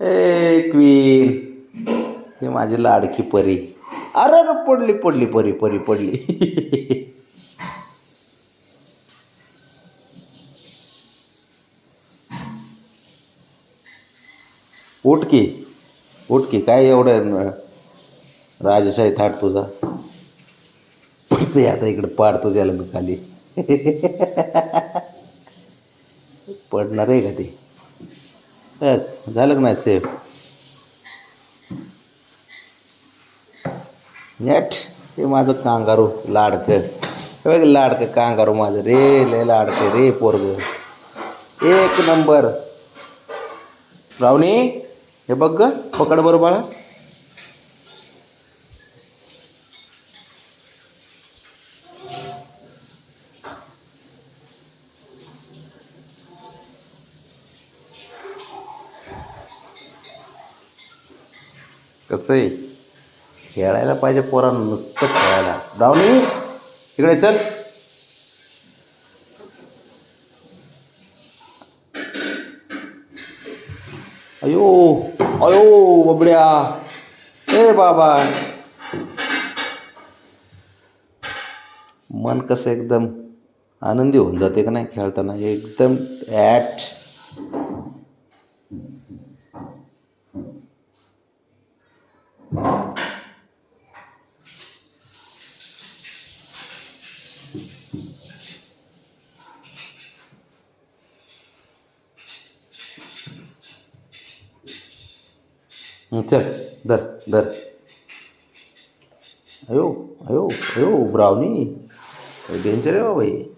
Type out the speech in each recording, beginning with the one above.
ए queen, हे माझी लाडकी परी. अरे अरे पडली पडली परी परी पडली. उठ की काय एवढं राजशाही थाट तुझा. पडते आता इकडे पाडतो त्याला मी खाली. पडणार आहे का ते. झालं का नाही सेफ. नेट हे माझं कांगारू लाडकं. हे बघ लाडकं कांगारू माझं रे, लय लाडकं रे पोरग, एक नंबर. रावणी हे बघ ग, पकड बरं बाळा. कसं आहे, खेळायला पाहिजे पोरांना, नुसतं खेळायला. रावणी इकडे चल. अयो अयो बबड्या, ए बाबा. मन कसं एकदम आनंदी होऊन जाते का नाही खेळताना, एकदम ॲट. चल धर धर. अयो अयो अयो ब्राउनी, डेंजर आहे बाबा हे.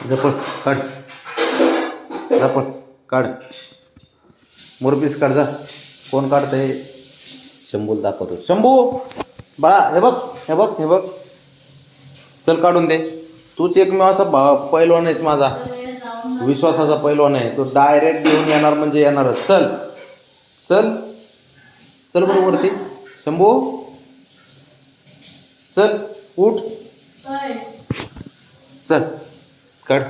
झपट काढ, झपट काढ, मोरपीस काढ जा. कोण काढतंय? शंभूला दाखवतो. शंभू बाळा, हे बघ हे बघ हे बघ, चल काढून दे. तूच एकमेव असा पैलवान आहेस माझा, विश्वासाचा पैलवान आहे. तो डायरेक्ट घेऊन येणार म्हणजे येणारच. चल चल चल बरं वरती. शंभू चल, उठ, चल काढ,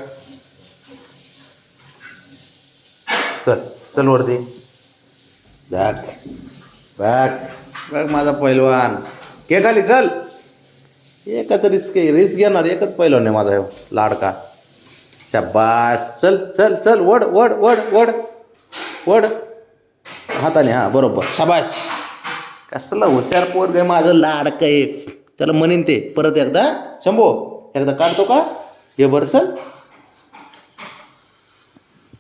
चल चल वरती. बॅक बॅक बॅक माझा पैलवान. के खाली चल. एकच रिस्क घेणार, एकच पैलवान आहे माझा लाडका. शाबास. चल चल चल, वड वड वड वड वड हाताने. हां बरोबर, शाबास. कसलं हुशार पोरग आहे माझं लाडकं आहे. त्याला म्हणेन ते परत एकदा. शंभू एकदा काढतो का हे बरं. चल